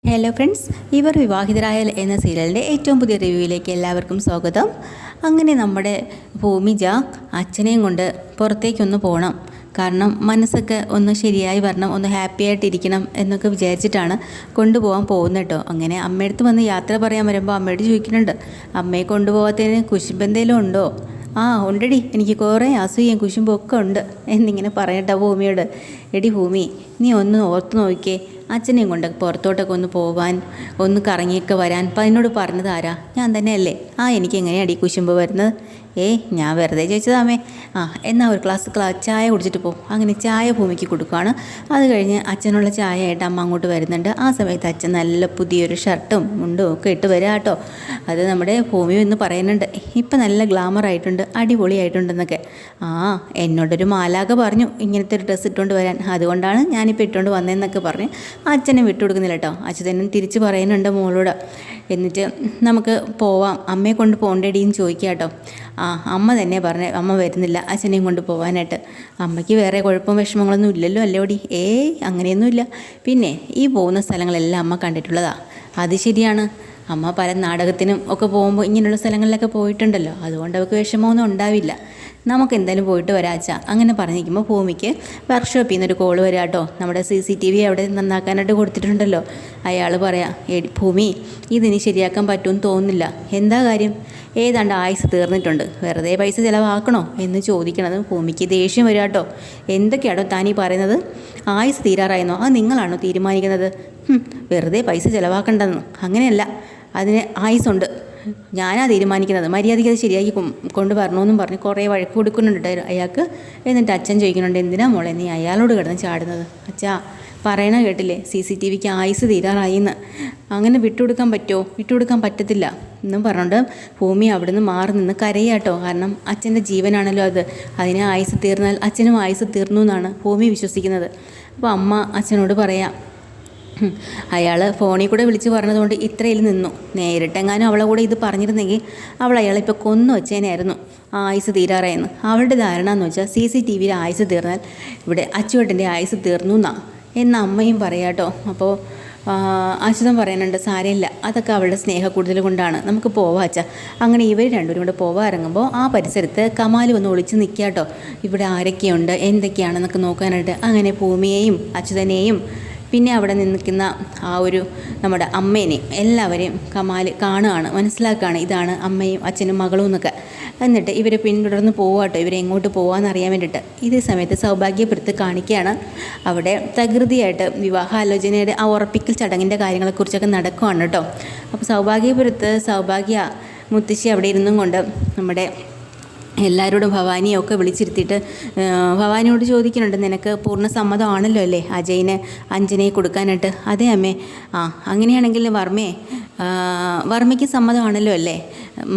Hello friends, ഇവർ വിവാഹിതരായാൽ എന്ന സീരിയലിൻ്റെ ഏറ്റവും പുതിയ റിവ്യൂയിലേക്ക് എല്ലാവർക്കും സ്വാഗതം. അങ്ങനെ നമ്മുടെ ഭൂമിജ അച്ഛനെയും കൊണ്ട് പുറത്തേക്കൊന്ന് പോകണം. കാരണം മനസ്സൊക്കെ ഒന്ന് ശരിയായി വരണം, ഒന്ന് ഹാപ്പി ആയിട്ടിരിക്കണം എന്നൊക്കെ വിചാരിച്ചിട്ടാണ് കൊണ്ടുപോകാൻ പോകുന്നത് കേട്ടോ. അങ്ങനെ അമ്മയടുത്ത് വന്ന് യാത്ര പറയാൻ വരുമ്പോൾ അമ്മയോട് ചോദിക്കുന്നുണ്ട്, അമ്മയെ കൊണ്ടുപോകാത്തതിന് കുശുമ്പെന്തേലും ഉണ്ടോ? ആ ഉണ്ടടി, എനിക്ക് കുറേ അസൂയയും കുശുമ്പൊക്കെ ഉണ്ട് എന്നിങ്ങനെ പറയട്ടെ ഭൂമിയോട്. എടി ഭൂമി, നീ ഒന്ന് ഓർത്ത് നോക്കിക്കേ, അച്ഛനെയും കൊണ്ട് പുറത്തോട്ടൊക്കെ ഒന്ന് പോവാൻ, ഒന്ന് കറങ്ങിയൊക്കെ വരാൻ അപ്പം അതിനോട് പറഞ്ഞത് ആരാ? ഞാൻ തന്നെയല്ലേ. എനിക്ക് എങ്ങനെയാണ് ഈ കുശുമ്പ് വരുന്നത്? ഞാൻ വെറുതെ ചോദിച്ചതാമേ. എന്നാൽ ഒരു ഗ്ലാസ് ചായ കുടിച്ചിട്ട് പോകും. അങ്ങനെ ചായ ഭൂമിക്ക് കൊടുക്കുകയാണ്. അത് കഴിഞ്ഞ് അച്ഛനുള്ള ചായ ആയിട്ട് അമ്മ അങ്ങോട്ട് വരുന്നുണ്ട്. ആ സമയത്ത് അച്ഛൻ നല്ല പുതിയൊരു ഷർട്ടും മുണ്ടും ഒക്കെ ഇട്ട് വരാം കേട്ടോ. അത് നമ്മുടെ ഭൂമി എന്ന് പറയുന്നുണ്ട്, ഇപ്പം നല്ല ഗ്ലാമർ ആയിട്ടുണ്ട്, അടിപൊളിയായിട്ടുണ്ടെന്നൊക്കെ. എന്നോടൊരു മാലാക പറഞ്ഞു ഇങ്ങനത്തെ ഒരു ഡ്രസ്സ് ഇട്ടുകൊണ്ട് വരാൻ, അതുകൊണ്ടാണ് ഞാനിപ്പോൾ ഇട്ടുകൊണ്ട് വന്നതെന്നൊക്കെ പറഞ്ഞ് അച്ഛനെ വിട്ടുകൊടുക്കുന്നില്ല കേട്ടോ. അച്ഛനും തിരിച്ച് പറയുന്നുണ്ട് മോളോട്, എന്നിട്ട് നമുക്ക് പോവാം, അമ്മയെ കൊണ്ട് പോകണ്ടേടിന്ന് ചോദിക്കുക കേട്ടോ. അമ്മ തന്നെ പറഞ്ഞേ, അമ്മ വരുന്നില്ല അച്ഛനെയും കൊണ്ട് പോകാനായിട്ട്. അമ്മയ്ക്ക് വേറെ കുഴപ്പം വിഷമങ്ങളൊന്നും ഇല്ലല്ലോ അല്ലോടി? അങ്ങനെയൊന്നുമില്ല. പിന്നെ ഈ പോകുന്ന സ്ഥലങ്ങളെല്ലാം അമ്മ കണ്ടിട്ടുള്ളതാണ്. അത് ശരിയാണ്, അമ്മ പല നാടകത്തിനും ഒക്കെ പോകുമ്പോൾ ഇങ്ങനെയുള്ള സ്ഥലങ്ങളിലൊക്കെ പോയിട്ടുണ്ടല്ലോ, അതുകൊണ്ട് അവൾക്ക് വിഷമമൊന്നും ഉണ്ടാവില്ല. നമുക്ക് എന്തായാലും പോയിട്ട് വരാച്ചാ. അങ്ങനെ പറഞ്ഞിരിക്കുമ്പോൾ ഭൂമിക്ക് വർക്ക്ഷോപ്പിൽ നിന്നൊരു കോൾ വരാം കേട്ടോ. നമ്മുടെ CCTV അവിടെ നന്നാക്കാനായിട്ട് കൊടുത്തിട്ടുണ്ടല്ലോ. അയാൾ പറയാം, ഭൂമി ഇതിനി ശരിയാക്കാൻ പറ്റുമെന്ന് തോന്നുന്നില്ല. എന്താ കാര്യം? ഏതാണ്ട് ആയുസ് തീർന്നിട്ടുണ്ട്, വെറുതെ പൈസ ചിലവാക്കണോ എന്ന് ചോദിക്കണത് ഭൂമിക്ക് ദേഷ്യം വരിക കേട്ടോ. എന്തൊക്കെയാണോ താനീ പറയുന്നത്? ആയുസ് തീരാറായെന്നോ? നിങ്ങളാണോ തീരുമാനിക്കുന്നത്? വെറുതെ പൈസ ചിലവാക്കണ്ടെന്ന്. അങ്ങനെയല്ല, അതിന് ആയുസുണ്ട്, ഞാനാ തീരുമാനിക്കുന്നത്. മര്യാദയ്ക്ക് അത് ശരിയാക്കി കൊണ്ടുവരണമെന്നും പറഞ്ഞ് കുറേ വഴക്ക് കൊടുക്കുന്നുണ്ട് അയാൾക്ക്. എന്നിട്ട് അച്ഛൻ ചോദിക്കുന്നുണ്ട്, എന്തിനാ മോളെ നീ അയാളോട് കിടന്ന് ചാടുന്നത്? അച്ഛാ പറയണ കേട്ടില്ലേ, CCTVക്ക് ആയുസ് തീരാറായിന്ന്. അങ്ങനെ വിട്ടുകൊടുക്കാൻ പറ്റുമോ? വിട്ടുകൊടുക്കാൻ പറ്റത്തില്ല എന്നും പറഞ്ഞുകൊണ്ട് ഭൂമി അവിടെ നിന്ന് മാറി നിന്ന് കരയാട്ടോ. കാരണം അച്ഛൻ്റെ ജീവനാണല്ലോ അത്, അതിനെ ആയുസ് തീർന്നാൽ അച്ഛനും ആയുസ് തീർന്നു എന്നാണ് ഭൂമി വിശ്വസിക്കുന്നത്. അപ്പോൾ അമ്മ അച്ഛനോട് പറയാം, അയാൾ ഫോണിൽ കൂടെ വിളിച്ച് പറഞ്ഞതുകൊണ്ട് ഇത്രയിൽ നിന്നു. നേരിട്ടെങ്ങാനും അവളെ കൂടെ ഇത് പറഞ്ഞിരുന്നെങ്കിൽ അവൾ അയാളെ ഇപ്പോൾ കൊന്നു വെച്ചേനായിരുന്നു ആയുസ് തീരാറായെന്ന്. അവളുടെ ധാരണ എന്ന് വെച്ചാൽ CCTVയിൽ ആയുസ് തീർന്നാൽ ഇവിടെ അച്ചുവേട്ടൻ്റെ ആയുസ് തീർന്നു എന്ന അമ്മയും പറയാട്ടോ. അപ്പോൾ അച്യുതൻ പറയുന്നുണ്ട്, സാരമില്ല, അതൊക്കെ അവളുടെ സ്നേഹക്കൂടുതൽ കൊണ്ടാണ്, നമുക്ക് പോവാം അച്ഛാ. അങ്ങനെ ഇവർ രണ്ടുപേരും കൂടെ പോവാൻ ഇറങ്ങുമ്പോൾ ആ പരിസരത്ത് കമാൽ വന്ന് ഒളിച്ച് നിൽക്കുക കേട്ടോ. ഇവിടെ ആരൊക്കെയുണ്ട് എന്തൊക്കെയാണെന്നൊക്കെ നോക്കാനായിട്ട്. അങ്ങനെ ഭൂമിയെയും അച്യുതനെയും പിന്നെ അവിടെ നിൽക്കുന്ന ആ ഒരു നമ്മുടെ അമ്മേനെയും എല്ലാവരെയും കമാൽ കാണുകയാണ്, മനസ്സിലാക്കുകയാണ് ഇതാണ് അമ്മയും അച്ഛനും മകളും എന്നൊക്കെ. എന്നിട്ട് ഇവരെ പിന്തുടർന്ന് പോവാട്ടോ, ഇവരെ എങ്ങോട്ട് പോകാമെന്ന് അറിയാൻ വേണ്ടിയിട്ട്. ഇതേ സമയത്ത് സൗഭാഗ്യപുരത്ത് കാണിക്കുകയാണ്. അവിടെ തകൃതിയായിട്ട് വിവാഹാലോചനയുടെ ആ ഉറപ്പിക്കൽ ചടങ്ങിൻ്റെ കാര്യങ്ങളെക്കുറിച്ചൊക്കെ നടക്കുകയാണ് കേട്ടോ. അപ്പോൾ സൗഭാഗ്യപുരത്ത് സൗഭാഗ്യ മുത്തശ്ശി അവിടെ ഇരുന്നും കൊണ്ട് നമ്മുടെ എല്ലാവരോടും ഭവാനിയൊക്കെ വിളിച്ചിരുത്തിയിട്ട് ഭവാനിയോട് ചോദിക്കുന്നുണ്ട്, നിനക്ക് പൂർണ്ണ സമ്മതമാണല്ലോ അല്ലേ അജയിന് അഞ്ജനയെ കൊടുക്കാനായിട്ട്? അതെ അമ്മേ. അങ്ങനെയാണെങ്കിൽ വർമ്മയ്ക്ക് സമ്മതമാണല്ലോ അല്ലേ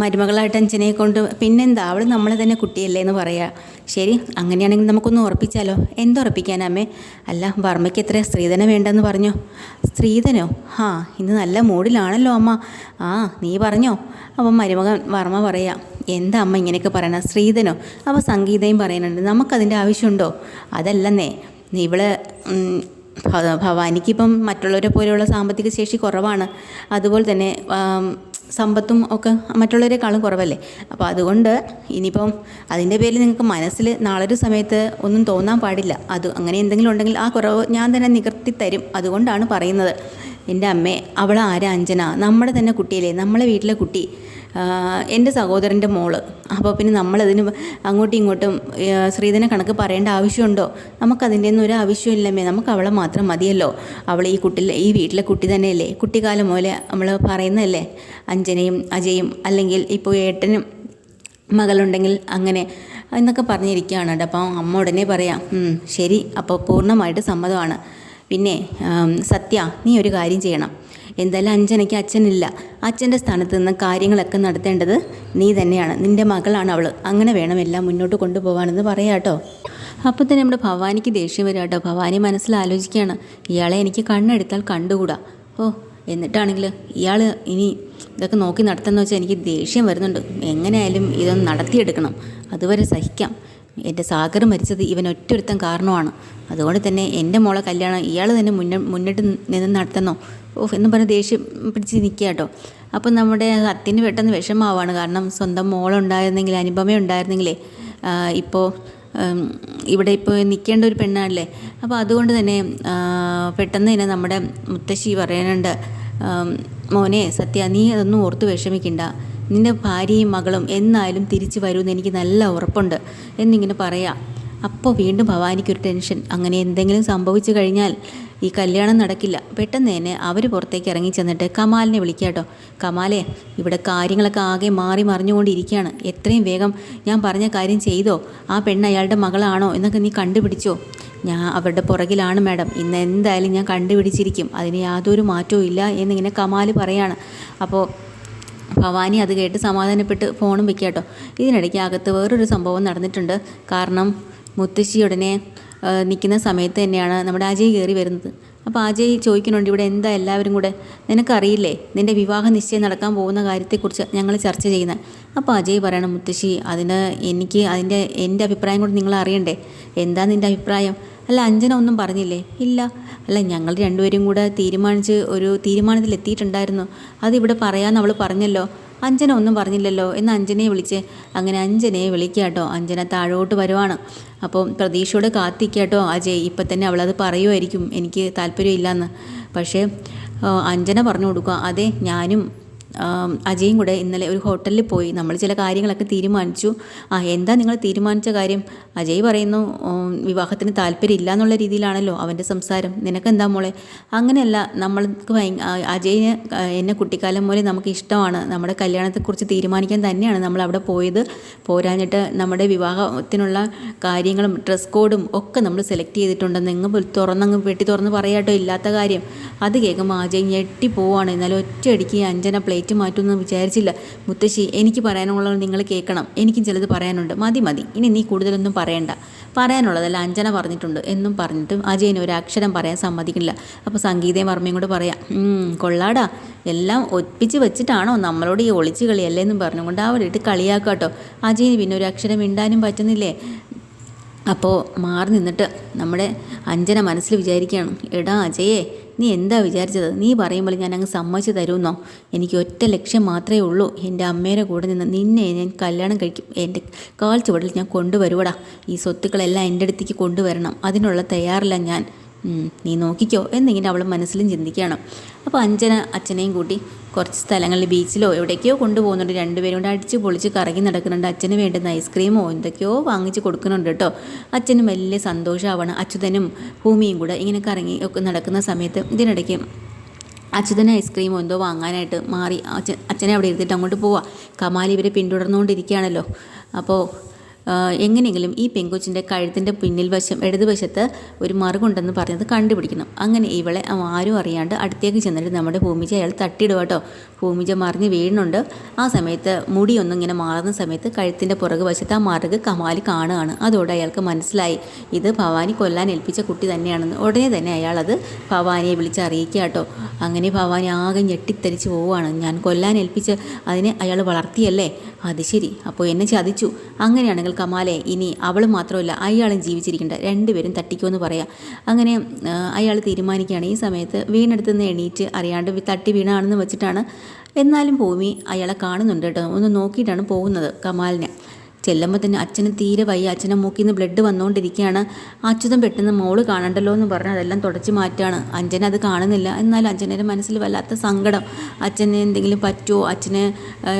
മരുമകളായിട്ട് അഞ്ജനയെ കൊണ്ട്? പിന്നെന്താ, അവൾ നമ്മളെ തന്നെ കുട്ടിയല്ലേ എന്ന് പറയാം. ശരി, അങ്ങനെയാണെങ്കിൽ നമുക്കൊന്ന് ഉറപ്പിച്ചാലോ? എന്തുറപ്പിക്കാനാ അമ്മേ? അല്ല, വർമ്മയ്ക്ക് എത്ര സ്ത്രീധനം വേണ്ടെന്ന് പറഞ്ഞോ? സ്ത്രീധനോ? ഇന്ന് നല്ല മൂഡിലാണല്ലോ അമ്മ. നീ പറഞ്ഞോ? അപ്പം മരുമകൻ വർമ്മ പറയാം, എന്താ അമ്മ ഇങ്ങനെയൊക്കെ പറയണ? സ്ത്രീധനോ? അപ്പോൾ സംഗീതയും പറയുന്നുണ്ട്, നമുക്കതിൻ്റെ ആവശ്യമുണ്ടോ? അതല്ലെന്നേ, ഇവള് ഭവാനിക്കിപ്പം മറ്റുള്ളവരെ പോലെയുള്ള സാമ്പത്തിക ശേഷി കുറവാണ്, അതുപോലെ തന്നെ സമ്പത്തും ഒക്കെ മറ്റുള്ളവരെക്കാളും കുറവല്ലേ. അപ്പോൾ അതുകൊണ്ട് ഇനിയിപ്പം അതിൻ്റെ പേരിൽ നിങ്ങൾക്ക് മനസ്സിൽ നാളൊരു സമയത്ത് ഒന്നും തോന്നാൻ പാടില്ല. അങ്ങനെ എന്തെങ്കിലും ഉണ്ടെങ്കിൽ ആ കുറവ് ഞാൻ തന്നെ നികർത്തി തരും. അതുകൊണ്ടാണ് പറയുന്നത്. എൻ്റെ അമ്മേ, അവൾ ആരാ? അഞ്ജന നമ്മുടെ തന്നെ കുട്ടിയല്ലേ, നമ്മളെ വീട്ടിലെ കുട്ടി, എൻ്റെ സഹോദരൻ്റെ മോള്. അപ്പോൾ പിന്നെ നമ്മളതിന് അങ്ങോട്ടും ഇങ്ങോട്ടും ശ്രീധന കണക്ക് പറയേണ്ട ആവശ്യമുണ്ടോ? നമുക്കതിൻ്റെ ഒന്നും ഒരു ആവശ്യമില്ലമ്മേ, നമുക്ക് അവളെ മാത്രം മതിയല്ലോ. അവൾ ഈ വീട്ടിലെ കുട്ടി തന്നെയല്ലേ, കുട്ടിക്കാലം പോലെ നമ്മൾ പറയുന്നതല്ലേ അഞ്ജനയും അജയും, അല്ലെങ്കിൽ ഇപ്പോൾ ഏട്ടനും മകളുണ്ടെങ്കിൽ അങ്ങനെ എന്നൊക്കെ പറഞ്ഞിരിക്കുകയാണ്. അപ്പോൾ അമ്മ ഉടനെ പറയാം, ശരി, അപ്പോൾ പൂർണ്ണമായിട്ട് സമ്മതമാണ്. പിന്നെ സത്യ, നീ ഒരു കാര്യം ചെയ്യണം. എന്തായാലും അഞ്ജനയ്ക്ക് അച്ഛനില്ല, അച്ഛൻ്റെ സ്ഥാനത്ത് നിന്ന് കാര്യങ്ങളൊക്കെ നടത്തേണ്ടത് നീ തന്നെയാണ്, നിൻ്റെ മകളാണ് അവൾ, അങ്ങനെ വേണം എല്ലാം മുന്നോട്ട് കൊണ്ടുപോകാനെന്ന് പറയാം കേട്ടോ. അപ്പോൾ തന്നെ നമ്മുടെ ഭവാനിക്ക് ദേഷ്യം വരിക കേട്ടോ. ഭവാനി മനസ്സിലാലോചിക്കുകയാണ്, ഇയാളെ എനിക്ക് കണ്ണെടുത്താൽ കണ്ടുകൂടാ. എന്നിട്ടാണെങ്കിൽ ഇയാൾ ഇനി ഇതൊക്കെ നോക്കി നടത്തുന്ന വെച്ചാൽ എനിക്ക് ദേഷ്യം വരുന്നുണ്ട്. എങ്ങനെയായാലും ഇതൊന്ന് നടത്തിയെടുക്കണം, അതുവരെ സഹിക്കാം. എൻ്റെ സാഗർ മരിച്ചത് ഇവൻ ഒറ്റൊരുത്തൻ കാരണമാണ്. അതുകൊണ്ട് തന്നെ എൻ്റെ മോളെ കല്യാണം ഇയാൾ തന്നെ മുന്നിട്ട് നിന്ന് നടത്തുന്നോ? ഓഹ് എന്ന് പറഞ്ഞ് ദേഷ്യം പിടിച്ച് നിൽക്കുക കേട്ടോ. അപ്പം നമ്മുടെ സത്യന് പെട്ടെന്ന് വിഷമാവാണ്. കാരണം സ്വന്തം മോളുണ്ടായിരുന്നെങ്കിൽ, അനുപമ ഉണ്ടായിരുന്നെങ്കിലേ ഇപ്പോൾ ഇവിടെ ഇപ്പോൾ നിൽക്കേണ്ട ഒരു പെണ്ണാണല്ലേ. അപ്പോൾ അതുകൊണ്ട് തന്നെ പെട്ടെന്ന് തന്നെ നമ്മുടെ മുത്തശ്ശി പറയാനുണ്ട്, മോനെ സത്യ, നീ അതൊന്നും ഓർത്ത് വിഷമിക്കണ്ട, നിൻ്റെ ഭാര്യയും മകളും എന്നായാലും തിരിച്ചു വരുമെന്ന് എനിക്ക് നല്ല ഉറപ്പുണ്ട് എന്നിങ്ങനെ പറയാം. അപ്പോൾ വീണ്ടും ഭവാനിക്കൊരു ടെൻഷൻ. അങ്ങനെ എന്തെങ്കിലും സംഭവിച്ചു കഴിഞ്ഞാൽ ഈ കല്യാണം നടക്കില്ല. പെട്ടെന്ന് തന്നെ അവർ പുറത്തേക്ക് ഇറങ്ങി ചെന്നിട്ട് കമാലിനെ വിളിക്കുക കേട്ടോ. കമാലെ, ഇവിടെ കാര്യങ്ങളൊക്കെ ആകെ മാറി മറിഞ്ഞുകൊണ്ടിരിക്കുകയാണ്. എത്രയും വേഗം ഞാൻ പറഞ്ഞ കാര്യം ചെയ്തോ? ആ പെണ്ണ് അയാളുടെ മകളാണോ എന്നൊക്കെ നീ കണ്ടുപിടിച്ചോ? ഞാൻ അവരുടെ പുറകിലാണ് മാഡം, ഇന്ന് എന്തായാലും ഞാൻ കണ്ടുപിടിച്ചിരിക്കും, അതിന് യാതൊരു മാറ്റവും ഇല്ല എന്നിങ്ങനെ കമാൽ പറയാണ്. അപ്പോൾ ഭവാനി അത് കേട്ട് സമാധാനപ്പെട്ട് ഫോണും വെക്കുക കേട്ടോ. ഇതിനിടയ്ക്ക് അകത്ത് വേറൊരു സംഭവം നടന്നിട്ടുണ്ട്. കാരണം മുത്തശ്ശി ഉടനെ നിൽക്കുന്ന സമയത്ത് തന്നെയാണ് നമ്മുടെ അജയ് കയറി വരുന്നത്. അപ്പോൾ അജയ് ചോദിക്കുന്നുണ്ട്, ഇവിടെ എന്താ എല്ലാവരും കൂടെ, നിനക്കറിയില്ലേ നിൻ്റെ വിവാഹ നിശ്ചയം നടക്കാൻ പോകുന്ന കാര്യത്തെക്കുറിച്ച് ഞങ്ങൾ ചർച്ച ചെയ്യുന്നത്. അപ്പോൾ അജയ് പറയണം, മുത്തശ്ശി അതിന് എൻ്റെ അഭിപ്രായം കൂടി നിങ്ങൾ അറിയണ്ടേ. എന്താ നിൻ്റെ അഭിപ്രായം? അല്ല, അഞ്ജന ഒന്നും പറഞ്ഞില്ലേ? ഇല്ല. അല്ല, ഞങ്ങൾ രണ്ടുപേരും കൂടെ ഒരു തീരുമാനത്തിലെത്തിയിട്ടുണ്ടായിരുന്നു. അതിവിടെ പറയാമെന്ന് അവൾ പറഞ്ഞല്ലോ. അഞ്ജന ഒന്നും പറഞ്ഞില്ലല്ലോ എന്ന് അഞ്ജനയെ വിളിച്ച്, അങ്ങനെ അഞ്ജനയെ വിളിക്കുക കേട്ടോ. അഞ്ജന താഴോട്ട് വരുവാണ്. അപ്പോൾ പ്രതീക്ഷയോടെ കാത്തിക്കുക കേട്ടോ അജയ്. ഇപ്പം തന്നെ അവളത് പറയുമായിരിക്കും എനിക്ക് താല്പര്യമില്ലയെന്ന്. പക്ഷേ അഞ്ജന പറഞ്ഞു കൊടുക്കുക, അതെ ഞാനും അജയും കൂടെ ഇന്നലെ ഒരു ഹോട്ടലിൽ പോയി നമ്മൾ ചില കാര്യങ്ങളൊക്കെ തീരുമാനിച്ചു. എന്താ നിങ്ങൾ തീരുമാനിച്ച കാര്യം? അജയ് പറയുന്നു, വിവാഹത്തിന് താല്പര്യമില്ല എന്നുള്ള രീതിയിലാണല്ലോ അവൻ്റെ സംസാരം. നിനക്കെന്താ മോളെ? അങ്ങനെയല്ല, നമ്മൾക്ക് അജയിന് എന്നെ കുട്ടിക്കാലം പോലെ നമുക്ക് ഇഷ്ടമാണ്. നമ്മുടെ കല്യാണത്തെക്കുറിച്ച് തീരുമാനിക്കാൻ തന്നെയാണ് നമ്മൾ അവിടെ പോയത്. പോരാഞ്ഞിട്ട് നമ്മുടെ വിവാഹത്തിനുള്ള കാര്യങ്ങളും ഡ്രസ് കോഡും ഒക്കെ നമ്മൾ സെലക്ട് ചെയ്തിട്ടുണ്ടെന്ന് വെട്ടി തുറന്ന് പറയാട്ടോ ഇല്ലാത്ത കാര്യം. അത് കേൾക്കുമ്പോൾ അജയ് ഞെട്ടി പോവാണ്. എന്നാലും ഒറ്റയടിക്ക് അഞ്ജന പ്ലേറ്റ് മാറ്റുമെന്ന് വിചാരിച്ചില്ല. മുത്തശ്ശി, എനിക്ക് പറയാനുള്ളത് നിങ്ങൾ കേൾക്കണം, എനിക്കും ചിലത് പറയാനുണ്ട്. മതി, ഇനി നീ കൂടുതലൊന്നും പറയണ്ട, പറയാനുള്ളതല്ല അഞ്ജന പറഞ്ഞിട്ടുണ്ട് എന്നും പറഞ്ഞിട്ട് അജയന് ഒരു അക്ഷരം പറയാൻ സമ്മതിക്കില്ല. അപ്പോൾ സംഗീതയും വർമ്മയും കൂടെ പറയാം, കൊള്ളാടാ, എല്ലാം ഒപ്പിച്ച് വെച്ചിട്ടാണോ നമ്മളോട് ഈ ഒളിച്ച് കളിയല്ലേ എന്നും പറഞ്ഞുകൊണ്ട് അവിടെ ഇട്ട് കളിയാക്കാട്ടോ. അജയന് പിന്നെ ഒരു അക്ഷരം മിണ്ടാനും പറ്റുന്നില്ലേ. അപ്പോൾ മാറി നിന്നിട്ട് നമ്മുടെ അഞ്ജന മനസ്സിൽ വിചാരിക്കുകയാണ്, എടാ അജയേ, നീ എന്താ വിചാരിച്ചത്? നീ പറയുമ്പോൾ ഞാൻ അങ്ങ് സമ്മതിച്ച് തരുമെന്നോ? എനിക്ക് ഒറ്റ ലക്ഷ്യം മാത്രമേ ഉള്ളൂ, എൻ്റെ അമ്മയുടെ കൂടെ നിന്ന് നിന്നെ ഞാൻ കല്യാണം കഴിക്കും, എൻ്റെ കാൽ ചുവടിൽ ഞാൻ കൊണ്ടുവരുവടാ. ഈ സ്വത്തുക്കളെല്ലാം എൻ്റെ അടുത്തേക്ക് കൊണ്ടുവരണം, അതിനുള്ള തയ്യാറില്ല ഞാൻ. നീ നോക്കിക്കോ എന്നിങ്ങനെ അവൾ മനസ്സിലും ചിന്തിക്കുകയാണ്. അപ്പോൾ അഞ്ജന അച്ഛനെയും കൂട്ടി കുറച്ച് സ്ഥലങ്ങളിൽ ബീച്ചിലോ എവിടേക്കോ കൊണ്ടുപോകുന്നുണ്ട്. രണ്ടുപേരും കൊണ്ട് അടിച്ച് പൊളിച്ച് കറങ്ങി നടക്കുന്നുണ്ട്. അച്ഛന് വേണ്ടുന്ന ഐസ്ക്രീമോ എന്തൊക്കെയോ വാങ്ങിച്ച് കൊടുക്കുന്നുണ്ട് കേട്ടോ. അച്ഛനും വലിയ സന്തോഷമാവണം. അച്യുതനും ഭൂമിയും കൂടെ ഇങ്ങനെ കറങ്ങി ഒക്കെ നടക്കുന്ന സമയത്ത് ഇതിനിടയ്ക്ക് അച്യുതന് ഐസ്ക്രീമോ എന്തോ വാങ്ങാനായിട്ട് മാറി അച്ഛനെ അവിടെ ഇരുത്തിട്ട് അങ്ങോട്ട് പോവാം. കമാൽ ഇവരെ പിന്തുടർന്നുകൊണ്ടിരിക്കുകയാണല്ലോ. അപ്പോൾ എങ്ങനെയെങ്കിലും ഈ പെങ്കൊച്ചിൻ്റെ കഴുത്തിൻ്റെ ഇടതുവശത്ത് ഒരു മറുകുണ്ടെന്ന് പറഞ്ഞത് കണ്ടുപിടിക്കണം. അങ്ങനെ ഇവളെ ആരും അറിയാണ്ട് അടുത്തേക്ക് ചെന്നിട്ട് നമ്മുടെ ഭൂമിജ അയാൾ തട്ടിയിടുക കേട്ടോ. ഭൂമിജ മറിഞ്ഞ് വീഴുന്നുണ്ട്. ആ സമയത്ത് മുടിയൊന്നും ഇങ്ങനെ മാറുന്ന സമയത്ത് കഴുത്തിൻ്റെ പുറകു വശത്ത് ആ മറുക് കമാൽ കാണുകയാണ്. അതോടെ അയാൾക്ക് മനസ്സിലായി ഇത് ഭവാനി കൊല്ലാൻ ഏൽപ്പിച്ച കുട്ടി തന്നെയാണെന്ന്. ഉടനെ തന്നെ അയാളത് ഭവാനിയെ വിളിച്ച് അറിയിക്കുക കേട്ടോ. അങ്ങനെ ഭവാനി ആകെ ഞെട്ടിത്തരിച്ച് പോവുകയാണ്. ഞാൻ കൊല്ലാൻ ഏൽപ്പിച്ച് അതിനെ അയാൾ വളർത്തിയല്ലേ, അത് ശരി, അപ്പോൾ എന്നെ ചതിച്ചു. അങ്ങനെയാണെങ്കിൽ കമാലെ ഇനി അവൾ മാത്രമല്ല അയാളും ജീവിച്ചിരിക്കേണ്ട, രണ്ടുപേരും തട്ടിക്കുമെന്ന് പറയാം. അങ്ങനെ അയാൾ തീരുമാനിക്കുകയാണ്. ഈ സമയത്ത് വീണെടുത്ത് നിന്ന് എണീറ്റ് അറിയാണ്ട് തട്ടി വീണാണെന്ന് വെച്ചിട്ടാണ്. എന്നാലും ഭൂമി അയാളെ കാണുന്നുണ്ട് കേട്ടോ. ഒന്ന് നോക്കിയിട്ടാണ് പോകുന്നത് കമാലിനെ. ചെല്ലുമ്പോൾ തന്നെ അച്ഛന് തീരെ വയ്യ. അച്ഛനെ മൂക്കിൽ നിന്ന് ബ്ലഡ് വന്നുകൊണ്ടിരിക്കുകയാണ്. അച്യുതം പെട്ടെന്ന് മോള് കാണണ്ടല്ലോ എന്ന് പറഞ്ഞ് അതെല്ലാം തുടച്ച് മാറ്റുകയാണ്. അഞ്ജന അത് കാണുന്നില്ല. എന്നാലും അഞ്ജനയുടെ മനസ്സിൽ വല്ലാത്ത സങ്കടം. അച്ഛന് എന്തെങ്കിലും പറ്റുമോ, അച്ഛന്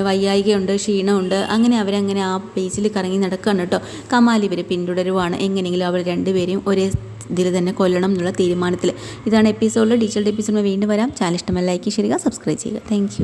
വയ്യായികയുണ്ട്, ക്ഷീണമുണ്ട്. അങ്ങനെ അവരങ്ങനെ ആ ബീച്ചിൽ കറങ്ങി നടക്കുകയാണ് കേട്ടോ. കമാൽ ഇവരെ പിന്തുടരുവാണ്. എങ്ങനെയെങ്കിലും അവർ രണ്ടുപേരെയും ഒരേ ഇതിൽ തന്നെ കൊല്ലണം എന്നുള്ള തീരുമാനത്തിൽ. ഇതാണ് എപ്പിസോഡിൽ. ഡീറ്റെയിൽഡ് എപ്പിസോഡിൽ വീണ്ടും വരാം. ചാനൽ ഇഷ്ടമല്ല ലൈക്ക് ചെയ്യുക, സബ്സ്ക്രൈബ് ചെയ്യുക. താങ്ക്